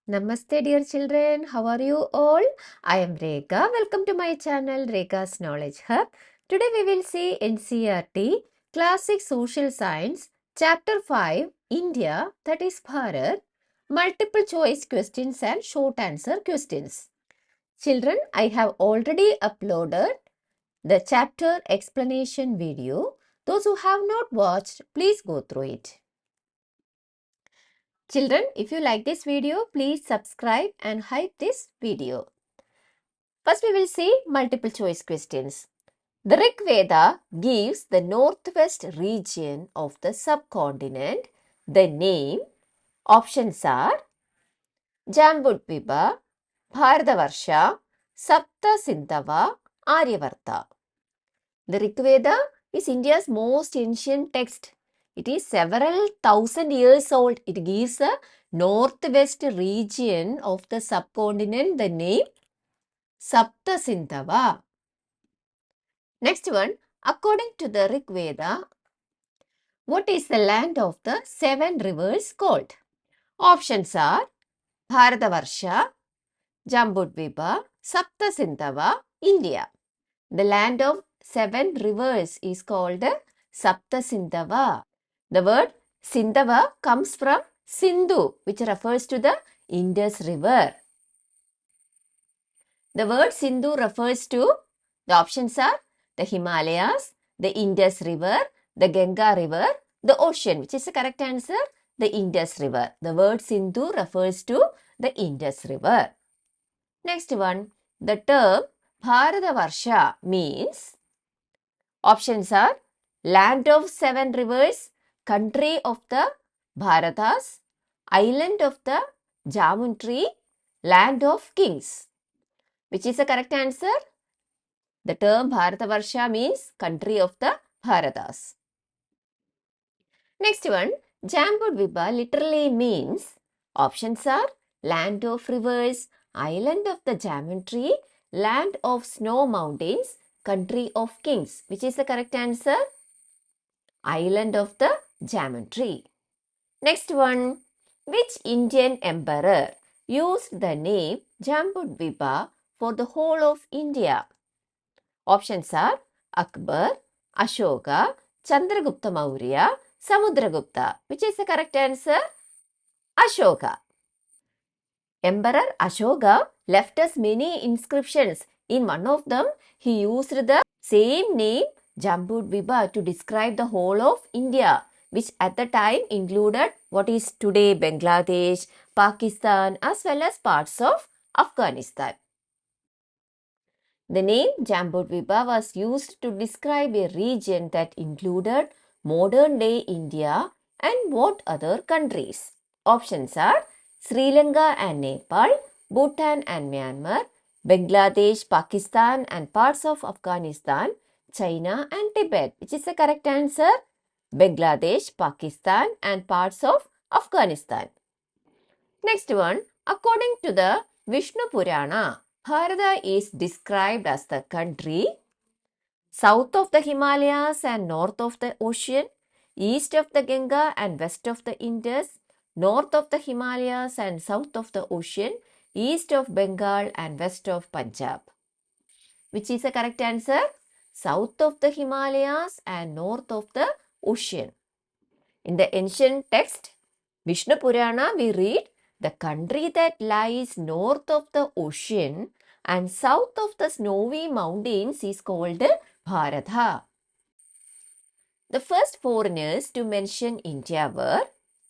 Namaste dear children, how are you all? I am Rekha. Welcome to my channel Rekha's Knowledge Hub. Today we will see NCERT Classic Social Science Chapter 5 India, that is Bharat, multiple choice questions and short answer questions. Children, I have already uploaded the chapter explanation video. Those who have not watched, please go through it. Children, if you like this video, please subscribe and hype this video. First, we will see multiple choice questions. The Rig Veda gives the northwest region of the subcontinent the name. Options are Jambudvipa, Bharatavarsha, Sapta Sindhava, Aryavarta. The Rig Veda is India's most ancient text. It is several thousand years old. It gives the northwest region of the subcontinent the name Sapta Sindhava. Next one, according to the Rig Veda, what is the land of the seven rivers called? Options are Bharatavarsha, Jambudvipa, Sapta Sindhava, India. The land of seven rivers is called Sapta Sindhava. The word Sindhava comes from Sindhu, which refers to the Indus River. The word Sindhu refers to, the options are the Himalayas, the Indus River, the Ganga River, the ocean. Which is the correct answer? The Indus River. The word Sindhu refers to the Indus River. Next one, the term Bharatavarsha means, options are land of seven rivers, country of the Bharatas, island of the Jamuntri, land of kings. Which is the correct answer? The term Bharatavarsha means country of the Bharatas. Next one, Jambudvipa literally means, options are land of rivers, island of the Jamuntri, land of snow mountains, country of kings. Which is the correct answer? Island of the Jamuntri. Next one, which Indian emperor used the name Jambudvipa for the whole of India? Options are Akbar, Ashoka, Chandragupta Maurya, Samudragupta. Which is the correct answer? Ashoka. Emperor Ashoka left us many inscriptions. In one of them, he used the same name Jambudvipa to describe the whole of India, which at the time included what is today Bangladesh, Pakistan, as well as parts of Afghanistan. The name Jambudvipa was used to describe a region that included modern-day India and what other countries? Options are Sri Lanka and Nepal, Bhutan and Myanmar, Bangladesh, Pakistan and parts of Afghanistan, China and Tibet. Which is the correct answer? Bangladesh, Pakistan and parts of Afghanistan. Next one, according to the Vishnu Purana, Bharata is described as the country south of the Himalayas and north of the ocean, east of the Ganga and west of the Indus, north of the Himalayas and south of the ocean, east of Bengal and west of Punjab. Which is the correct answer? South of the Himalayas and north of the ocean. In the ancient text, Vishnu Purana, we read, the country that lies north of the ocean and south of the snowy mountains is called Bharata. The first foreigners to mention India were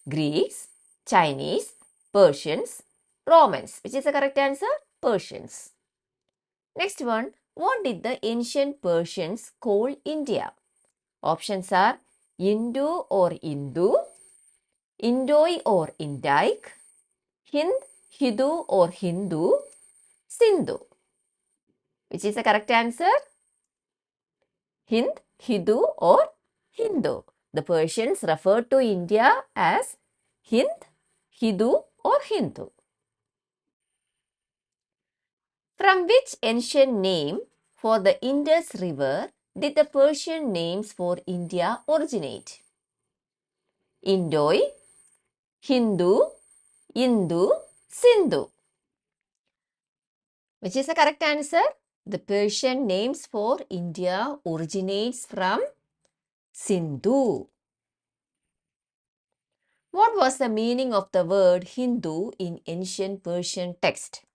Greeks, Chinese, Persians, Romans. Which is the correct answer? Persians. Next one, what did the ancient Persians call India? Options are Indu or Indu, Indoi or Indic, Hind, Hidu or Hindu, Sindhu. Which is the correct answer? Hind, Hidu or Hindu. The Persians referred to India as Hind, Hidu or Hindu. From which ancient name for the Indus River did the Persian names for India originate? Indoi, Hindu, Indu, Sindhu. Which is the correct answer? The Persian names for India originates from Sindhu. What was the meaning of the word Hindu in ancient Persian text?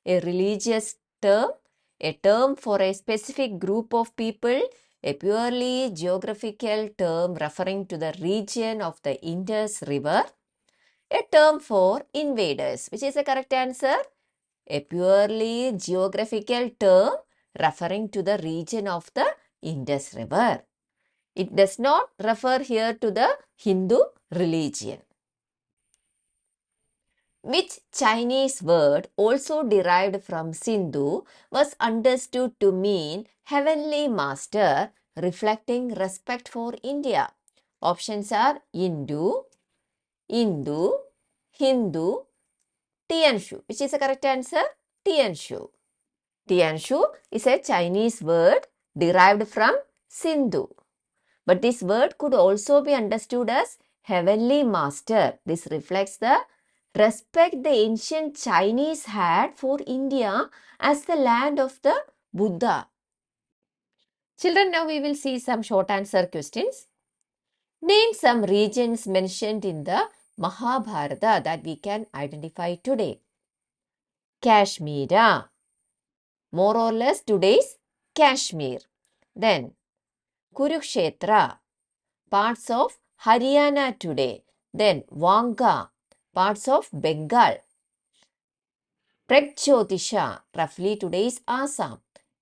A religious term, a term for a specific group of people, a purely geographical term referring to the region of the Indus River, a term for invaders. Which is the correct answer? A purely geographical term referring to the region of the Indus River. It does not refer here to the Hindu religion. Which Chinese word, also derived from Sindhu, was understood to mean heavenly master, reflecting respect for India? Options are Hindu, Hindu, Tianshu. Which is the correct answer? Tianshu. Tianshu is a Chinese word derived from Sindhu. But this word could also be understood as heavenly master. This reflects the respect the ancient Chinese had for India as the land of the Buddha. Children, now we will see some short answer questions. Name some regions mentioned in the Mahabharata that we can identify today. Kashmir, more or less today's Kashmir. Then Kurukshetra, parts of Haryana today. Then Wanga, parts of Bengal. Pragjyotisha, roughly today's Assam.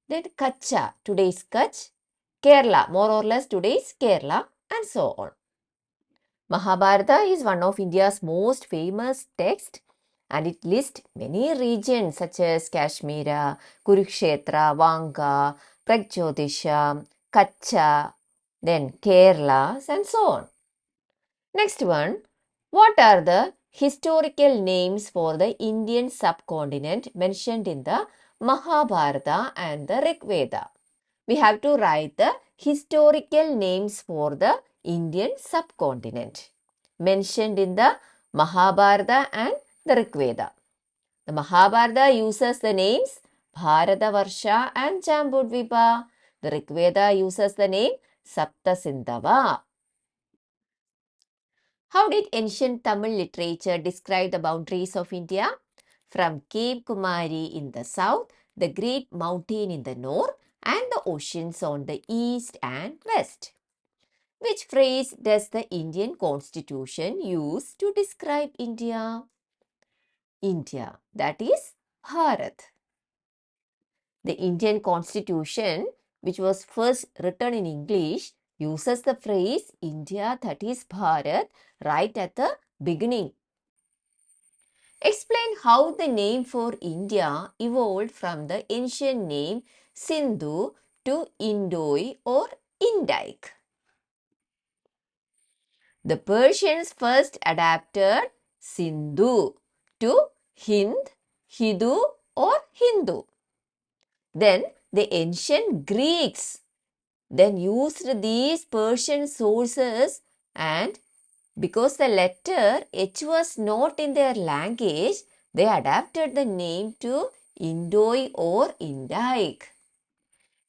Then Kacha, today's Kutch. Kerala, more or less today's Kerala, and so on. Mahabharata is one of India's most famous texts, and it lists many regions such as Kashmir, Kurukshetra, Vanga, Pragjyotisha, Kacha, then Kerala, and so on. Next one, what are the historical names for the Indian subcontinent mentioned in the Mahabharata and the Rig Veda? We have to write the historical names for the Indian subcontinent mentioned in the Mahabharata and the Rig Veda. The Mahabharata uses the names Bharatavarsha and Jambudvipa. The Rig Veda uses the name Saptasindhava. How did ancient Tamil literature describe the boundaries of India? From Cape Kumari in the south, the great mountain in the north, and the oceans on the east and west. Which phrase does the Indian Constitution use to describe India? India, that is Bharat. The Indian Constitution, which was first written in English, uses the phrase India, that is Bharat, right at the beginning. Explain how the name for India evolved from the ancient name Sindhu to Indoi or Indic. The Persians first adapted Sindhu to Hind, Hidu or Hindu. Then the ancient Greeks then used these Persian sources, and because the letter H was not in their language, they adapted the name to Indoi or Indic.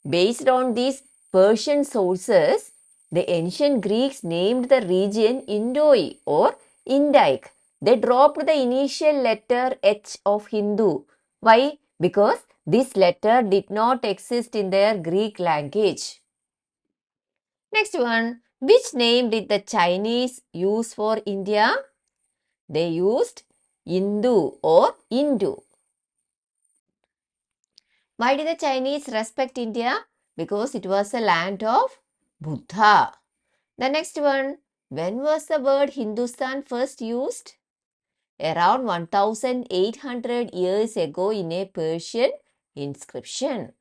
Based on these Persian sources, the ancient Greeks named the region Indoi or Indic. They dropped the initial letter H of Hindu. Why? Because this letter did not exist in their Greek language. Next one, which name did the Chinese use for India? They used Hindu or Indu. Why did the Chinese respect India? Because it was a land of Buddha. The next one, when was the word Hindustan first used? Around 1800 years ago in a Persian inscription.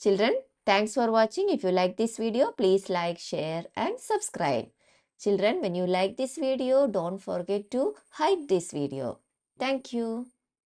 Children, thanks for watching. If you like this video, please like, share and subscribe. Children, when you like this video, don't forget to hide this video. Thank you.